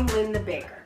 I'm Lynn the baker.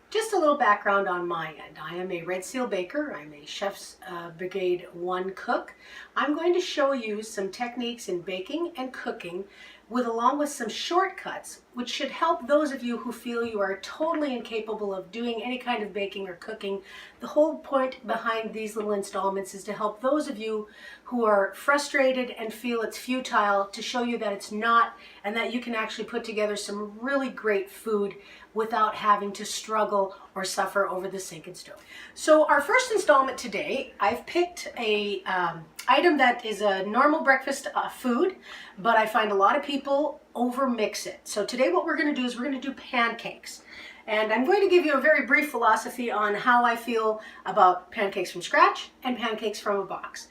Just a little background on my end. I am a Red Seal baker. I'm a Chef's Brigade 1 cook. I'm going to show you some techniques in baking and cooking along with some shortcuts which should help those of you who feel you are totally incapable of doing any kind of baking or cooking. The whole point behind these little installments is to help those of you who are frustrated and feel it's futile, to show you that it's not, and that you can actually put together some really great food without having to struggle or suffer over the sink and stove. So our first installment today, I've picked a item that is a normal breakfast food, but I find a lot of people overmix it. So today what we're going to do is we're going to do pancakes. And I'm going to give you a very brief philosophy on how I feel about pancakes from scratch and pancakes from a box.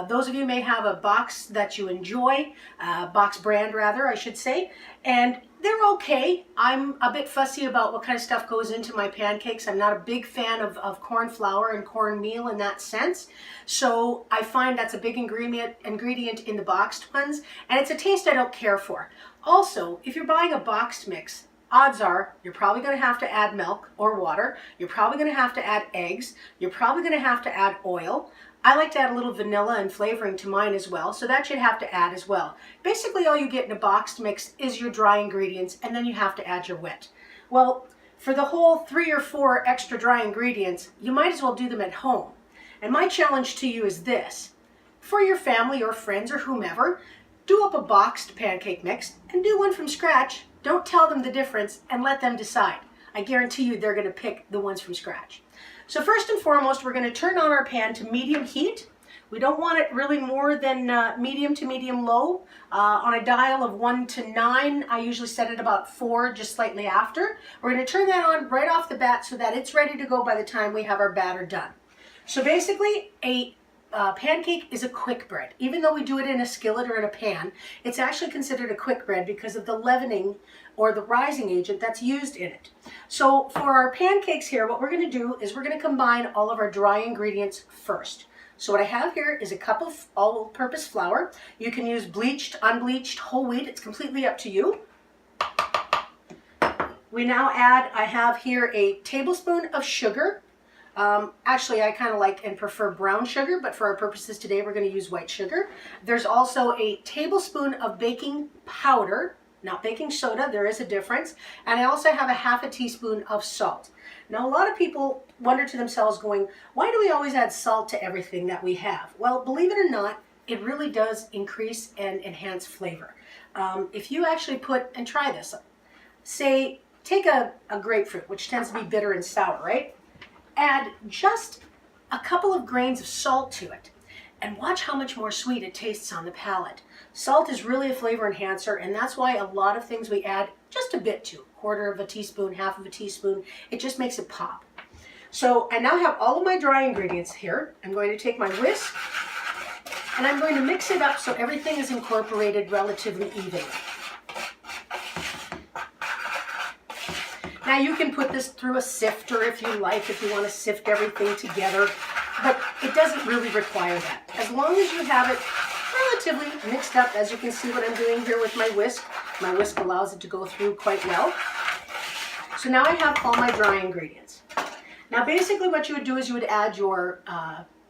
Those of you may have a box that you enjoy, box brand rather, I should say, and they're okay. I'm a bit fussy about what kind of stuff goes into my pancakes. I'm not a big fan of corn flour and cornmeal in that sense. So I find that's a big ingredient in the boxed ones, and it's a taste I don't care for. Also, if you're buying a boxed mix, odds are you're probably going to have to add milk or water. You're probably going to have to add eggs. You're probably going to have to add oil. I like to add a little vanilla and flavoring to mine as well, so that you'd have to add as well. Basically all you get in a boxed mix is your dry ingredients, and then you have to add your wet. Well, for the whole 3 or 4 extra dry ingredients, you might as well do them at home. And my challenge to you is this: for your family or friends or whomever, do up a boxed pancake mix and do one from scratch. Don't tell them the difference and let them decide. I guarantee you they're going to pick the ones from scratch. So first and foremost, we're going to turn on our pan to medium heat. We don't want it really more than medium to medium low. On a dial of 1 to 9, I usually set it about 4, just slightly after. We're going to turn that on right off the bat so that it's ready to go by the time we have our batter done. So basically, a pancake is a quick bread. Even though we do it in a skillet or in a pan, it's actually considered a quick bread because of the leavening or the rising agent that's used in it. So for our pancakes here, what we're going to do is we're going to combine all of our dry ingredients first. So what I have here is a cup of all-purpose flour. You can use bleached, unbleached, whole wheat. It's completely up to you. We now add, I have here a tablespoon of sugar. Actually, I kind of like and prefer brown sugar, but for our purposes today, we're going to use white sugar. There's also a tablespoon of baking powder, not baking soda. There is a difference. And I also have a half a teaspoon of salt. Now, a lot of people wonder to themselves going, why do we always add salt to everything that we have? Well, believe it or not, it really does increase and enhance flavor. If you actually put, and try this, say, take a grapefruit, which tends to be bitter and sour, right? Add just a couple of grains of salt to it and watch how much more sweet it tastes on the palate. Salt is really a flavor enhancer, and that's why a lot of things we add just a bit to, 1/4 of a teaspoon, 1/2 of a teaspoon. It just makes it pop. So I now have all of my dry ingredients here. I'm going to take my whisk and I'm going to mix it up so everything is incorporated relatively evenly. Now you can put this through a sifter if you like, if you want to sift everything together, but it doesn't really require that. As long as you have it relatively mixed up, as you can see what I'm doing here with my whisk. My whisk allows it to go through quite well. So now I have all my dry ingredients. Now basically what you would do is you would add your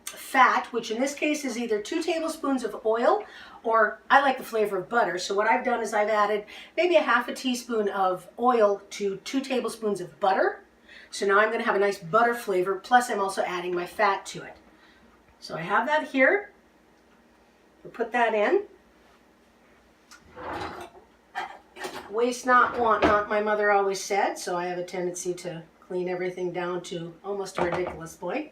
fat, which in this case is either 2 tablespoons of oil, or I like the flavor of butter. So what I've done is I've added maybe a half a teaspoon of oil to 2 tablespoons of butter. So now I'm going to have a nice butter flavor, plus I'm also adding my fat to it. So I have that here. We'll put that in. Waste not, want not, my mother always said, so I have a tendency to clean everything down to almost a ridiculous point.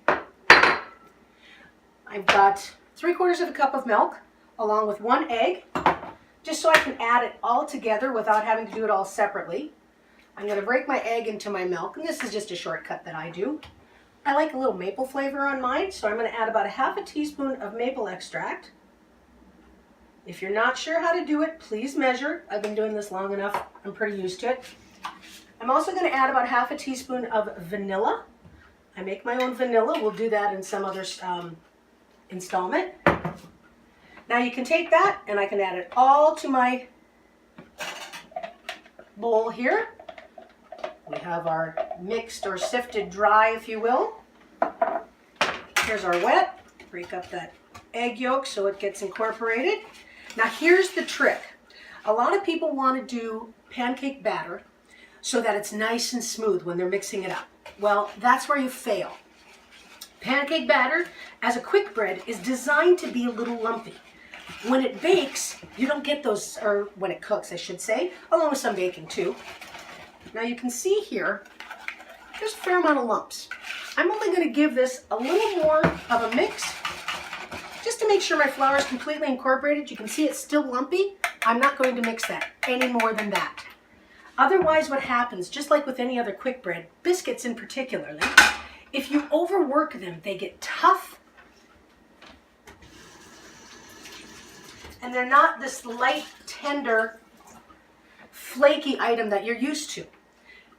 I've got 3/4 of a cup of milk along with 1 egg, just so I can add it all together without having to do it all separately. I'm going to break my egg into my milk, and this is just a shortcut that I do. I like a little maple flavor on mine, so I'm going to add about a half a teaspoon of maple extract. If you're not sure how to do it, please measure. I've been doing this long enough. I'm pretty used to it. I'm also going to add about half a teaspoon of vanilla. I make my own vanilla. We'll do that in some other installment. Now you can take that and I can add it all to my bowl here. We have our mixed or sifted dry, if you will. Here's our wet. Break up that egg yolk so it gets incorporated. Now here's the trick. A lot of people want to do pancake batter so that it's nice and smooth when they're mixing it up. Well, that's where you fail. Pancake batter, as a quick bread, is designed to be a little lumpy. When it bakes, you don't get those, or when it cooks, I should say, along with some baking too. Now you can see here, there's a fair amount of lumps. I'm only going to give this a little more of a mix, just to make sure my flour is completely incorporated. You can see it's still lumpy. I'm not going to mix that any more than that. Otherwise, what happens, just like with any other quick bread, biscuits in particular, if you overwork them, they get tough, and they're not this light, tender, flaky item that you're used to.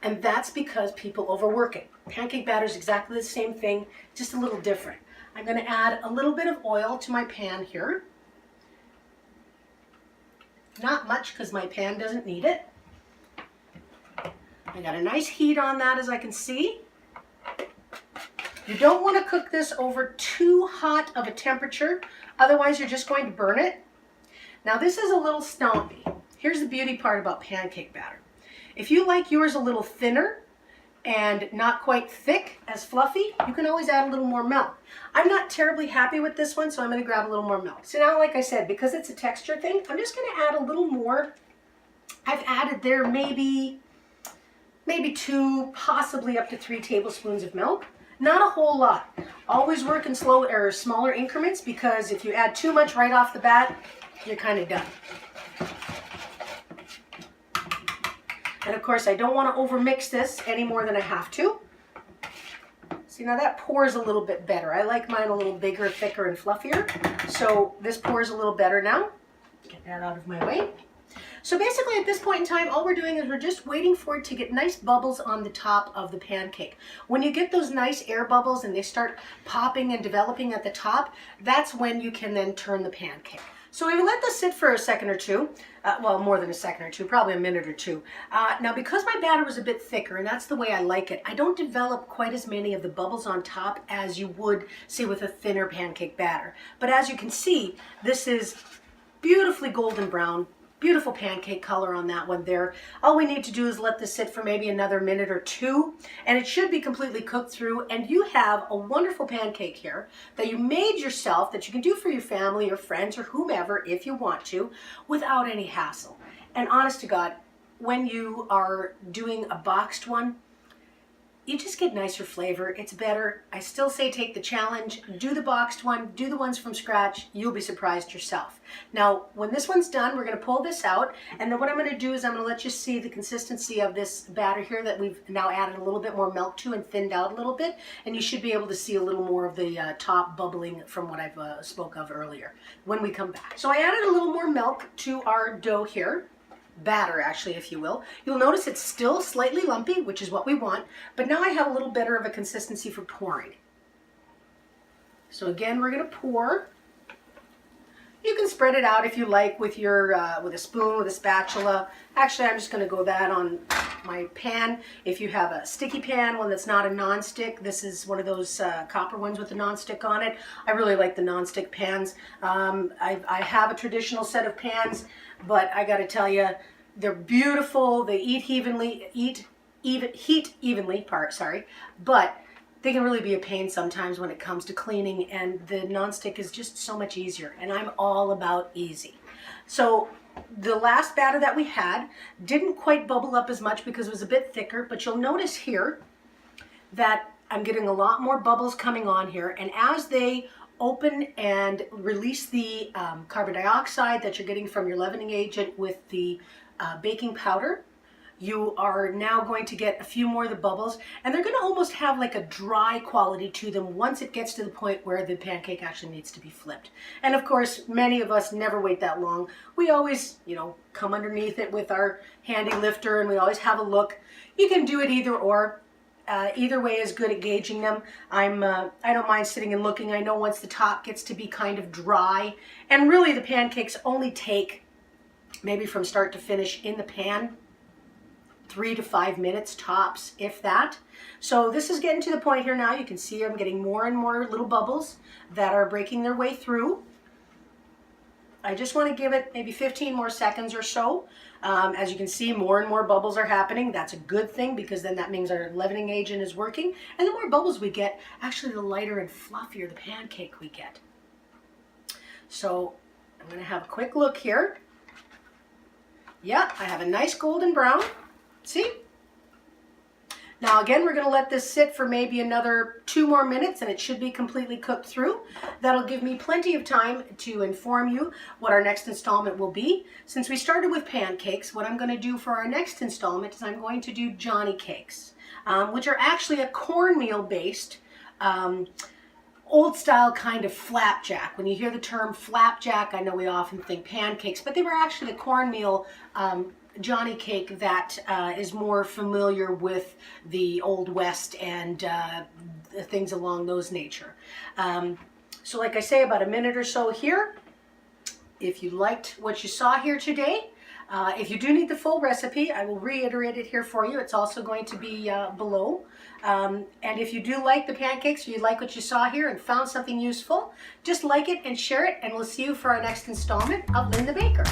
And that's because people overwork it. Pancake batter is exactly the same thing, just a little different. I'm going to add a little bit of oil to my pan here. Not much because my pan doesn't need it. I got a nice heat on that, as I can see. You don't want to cook this over too hot of a temperature, otherwise you're just going to burn it. Now this is a little stompy. Here's the beauty part about pancake batter. If you like yours a little thinner and not quite thick, as fluffy, you can always add a little more milk. I'm not terribly happy with this one, so I'm going to grab a little more milk. So now, like I said, because it's a texture thing, I'm just going to add a little more. I've added there maybe 2, possibly up to 3 tablespoons of milk. Not a whole lot. Always work in slow or smaller increments, because if you add too much right off the bat, you're kind of done. And of course, I don't want to overmix this any more than I have to. See, now that pours a little bit better. I like mine a little bigger, thicker, and fluffier. So this pours a little better now. Get that out of my way. So basically at this point in time, all we're doing is we're just waiting for it to get nice bubbles on the top of the pancake. When you get those nice air bubbles and they start popping and developing at the top, that's when you can then turn the pancake. So we let this sit for a second or two, well, more than a second or two, probably a minute or two. Now, because my batter was a bit thicker, and that's the way I like it, I don't develop quite as many of the bubbles on top as you would, say, with a thinner pancake batter. But as you can see, this is beautifully golden brown. Beautiful pancake color on that one there. All we need to do is let this sit for maybe another minute or two, and it should be completely cooked through, and you have a wonderful pancake here that you made yourself, that you can do for your family or friends or whomever if you want to, without any hassle. And honest to God, when you are doing a boxed one, you just get nicer flavor. It's better. I still say take the challenge, do the boxed one, do the ones from scratch. You'll be surprised yourself. Now, when this one's done, we're going to pull this out, and then what I'm going to do is I'm going to let you see the consistency of this batter here that we've now added a little bit more milk to and thinned out a little bit, and you should be able to see a little more of the top bubbling from what I've spoke of earlier when we come back. So I added a little more milk to our dough here. Batter, actually, if you will. You'll notice it's still slightly lumpy, which is what we want, but now I have a little better of a consistency for pouring. So again, we're going to pour. You can spread it out if you like with your with a spoon, with a spatula. Actually, I'm just going to go that on my pan. If you have a sticky pan, one that's not a non-stick, this is one of those copper ones with a non-stick on it. I really like the non-stick pans. I have a traditional set of pans, but I got to tell you, they're beautiful. They heat evenly, but they can really be a pain sometimes when it comes to cleaning, and the non-stick is just so much easier, and I'm all about easy. So the last batter that we had didn't quite bubble up as much because it was a bit thicker, but you'll notice here that I'm getting a lot more bubbles coming on here, and as they open and release the carbon dioxide that you're getting from your leavening agent with the baking powder, you are now going to get a few more of the bubbles, and they're going to almost have like a dry quality to them once it gets to the point where the pancake actually needs to be flipped. And of course, many of us never wait that long. We always, come underneath it with our handy lifter, and we always have a look. You can do it either or. Either way is good at gauging them. I don't mind sitting and looking. I know once the top gets to be kind of dry, and really the pancakes only take maybe from start to finish in the pan 3 to 5 minutes tops, if that. So this is getting to the point here now. You can see I'm getting more and more little bubbles that are breaking their way through. I just want to give it maybe 15 more seconds or so. As you can see, more and more bubbles are happening. That's a good thing, because then that means our leavening agent is working. And the more bubbles we get, actually the lighter and fluffier the pancake we get. So I'm going to have a quick look here. Yeah, I have a nice golden brown. See? Now again, we're going to let this sit for maybe another 2 more minutes, and it should be completely cooked through. That'll give me plenty of time to inform you what our next installment will be. Since we started with pancakes, what I'm going to do for our next installment is I'm going to do Johnny cakes, which are actually a cornmeal based old style kind of flapjack. When you hear the term flapjack, I know we often think pancakes, but they were actually the cornmeal Johnny cake that is more familiar with the Old West and things along those nature. So like I say, about a minute or so here. If you liked what you saw here today, if you do need the full recipe, I will reiterate it here for you. It's also going to be below. And if you do like the pancakes, or you like what you saw here and found something useful, just like it and share it, and we'll see you for our next installment of Lynn the Baker.